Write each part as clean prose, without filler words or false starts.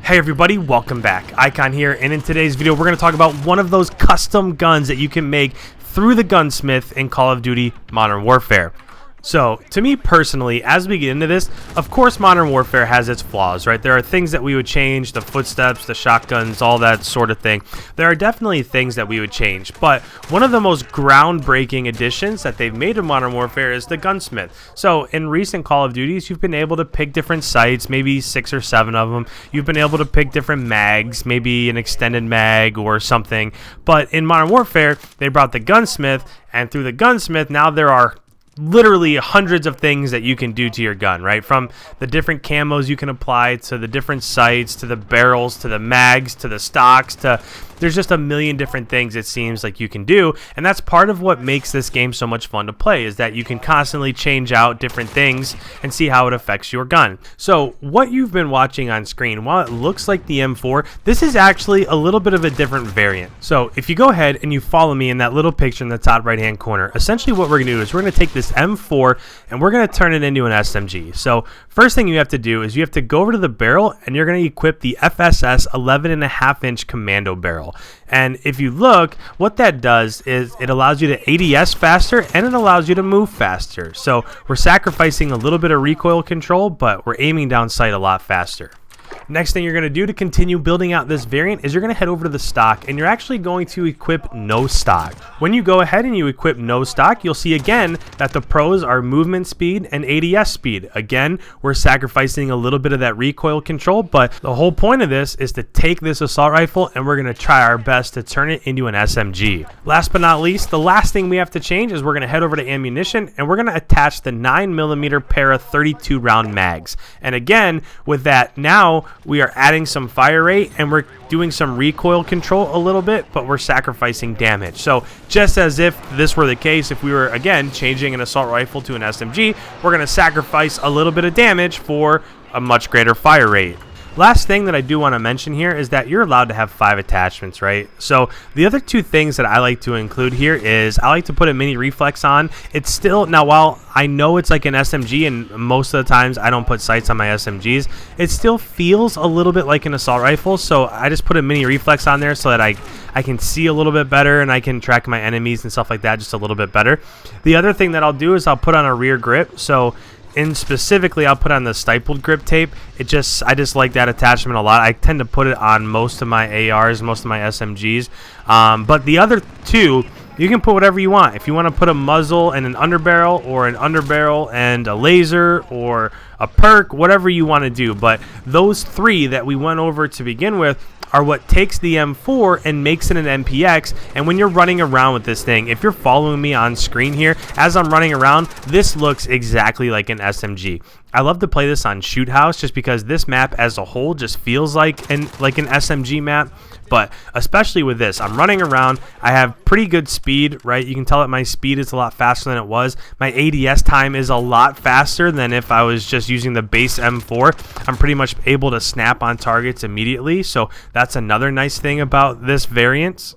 Hey everybody, welcome back. Icon here, and in today's video we're going to talk about one of those custom guns that you can make through the gunsmith in Call of Duty Modern Warfare. So, to me personally, as we get into this, of course Modern Warfare has its flaws, right? There are things that we would change, the footsteps, the shotguns, all that sort of thing. There are definitely things that we would change, but one of the most groundbreaking additions that they've made to Modern Warfare is the gunsmith. So, in recent Call of Duties, you've been able to pick different sights, maybe 6 or 7 of them. You've been able to pick different mags, maybe an extended mag or something. But in Modern Warfare, they brought the gunsmith, and through the gunsmith, now there are literally hundreds of things that you can do to your gun, right? From the different camos you can apply to the different sights to the barrels to the mags to the stocks to there's just a million different things it seems like you can do, and that's part of what makes this game so much fun to play, is that you can constantly change out different things and see how it affects your gun. So what you've been watching on screen, while it looks like the M4, this is actually a little bit of a different variant. So if you go ahead and you follow me in that little picture in the top right hand corner, essentially what we're going to do is we're going to take this M4 and we're going to turn it into an SMG. So first thing you have to do is you have to go over to the barrel and you're going to equip the FSS 11.5-inch commando barrel. And if you look, what that does is it allows you to ADS faster and it allows you to move faster. So we're sacrificing a little bit of recoil control, but we're aiming down sight a lot faster. Next thing you're going to do to continue building out this variant is you're going to head over to the stock and you're actually going to equip no stock. When you go ahead and you equip no stock, you'll see again that the pros are movement speed and ADS speed. Again, we're sacrificing a little bit of that recoil control, but the whole point of this is to take this assault rifle and we're going to try our best to turn it into an SMG. Last but not least, the last thing we have to change is we're going to head over to ammunition and we're going to attach the 9mm para 32 round mags. And again, with that, now we are adding some fire rate and we're doing some recoil control a little bit, but we're sacrificing damage. So just as if this were the case, if we were again changing an assault rifle to an SMG, we're going to sacrifice a little bit of damage for a much greater fire rate. Last thing that I do want to mention here is that you're allowed to have 5 attachments, right? So the other 2 things that I like to include here is I like to put a mini reflex on. It's still, now while I know it's like an SMG and most of the times I don't put sights on my SMGs, it still feels a little bit like an assault rifle. So I just put a mini reflex on there so that I can see a little bit better and I can track my enemies and stuff like that just a little bit better. The other thing that I'll do is I'll put on a rear grip. So specifically I'll put on the stippled grip tape. I just like that attachment a lot. I tend to put it on most of my ARs, most of my SMGs. But the other 2, you can put whatever you want. If you want to put a muzzle and an underbarrel, or an underbarrel and a laser, or a perk, whatever you want to do. But those 3 that we went over to begin with are what takes the M4 and makes it an MPX. And when you're running around with this thing, if you're following me on screen here, as I'm running around, this looks exactly like an SMG. I love to play this on Shoot House just because this map as a whole just feels like an SMG map. But especially with this, I'm running around, I have pretty good speed, right? You can tell that my speed is a lot faster than it was. My ADS time is a lot faster than if I was just using the base M4. I'm pretty much able to snap on targets immediately, so that's another nice thing about this variant.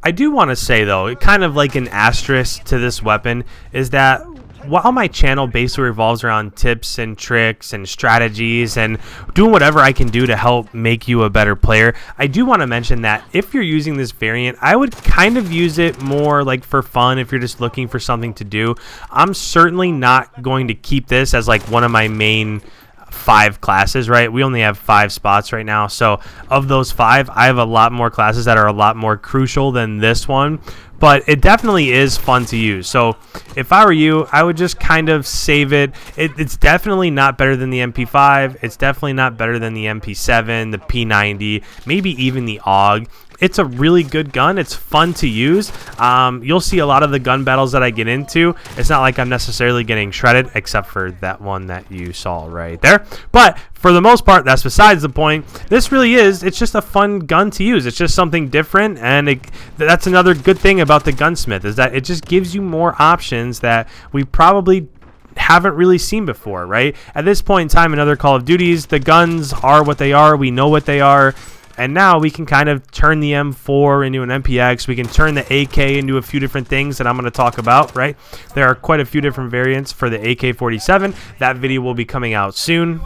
I do want to say though, kind of like an asterisk to this weapon, is that while my channel basically revolves around tips and tricks and strategies and doing whatever I can do to help make you a better player, I do want to mention that if you're using this variant, I would kind of use it more like for fun if you're just looking for something to do. I'm certainly not going to keep this as like one of my main 5 classes, right? We only have 5 spots right now, so of those 5, I have a lot more classes that are a lot more crucial than this one, but it definitely is fun to use. So if I were you, I would just kind of save it. It's definitely not better than the MP5. It's definitely not better than the MP7, the P90, maybe even the AUG. It's a really good gun. It's fun to use. You'll see a lot of the gun battles that I get into. It's not like I'm necessarily getting shredded, except for that one that you saw right there. But for the most part, that's besides the point. This really is, it's just a fun gun to use. It's just something different, and that's another good thing about the gunsmith, is that it just gives you more options that we probably haven't really seen before, right? At this point in time in other Call of Duties, the guns are what they are. We know what they are. And now we can kind of turn the M4 into an MPX. We can turn the AK into a few different things that I'm going to talk about, right? There are quite a few different variants for the AK-47. That video will be coming out soon.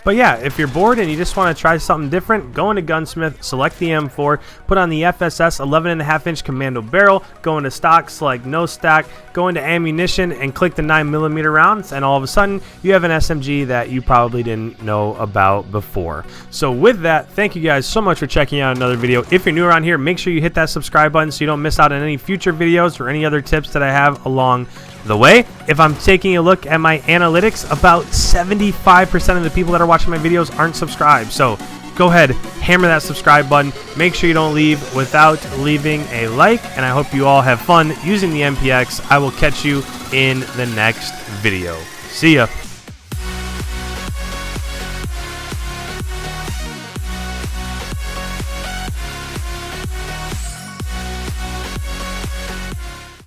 But yeah, if you're bored and you just want to try something different, go into Gunsmith, select the M4, put on the FSS 11.5-inch commando barrel, go into stock, select no stack, go into ammunition and click the 9mm rounds, and all of a sudden you have an SMG that you probably didn't know about before. So with that, thank you guys so much for checking out another video. If you're new around here, make sure you hit that subscribe button so you don't miss out on any future videos or any other tips that I have along the way. If I'm taking a look at my analytics, about 75% of the people that are watching my videos aren't subscribed. So go ahead, hammer that subscribe button. Make sure you don't leave without leaving a like, and I hope you all have fun using the MPX. I will catch you in the next video. See ya.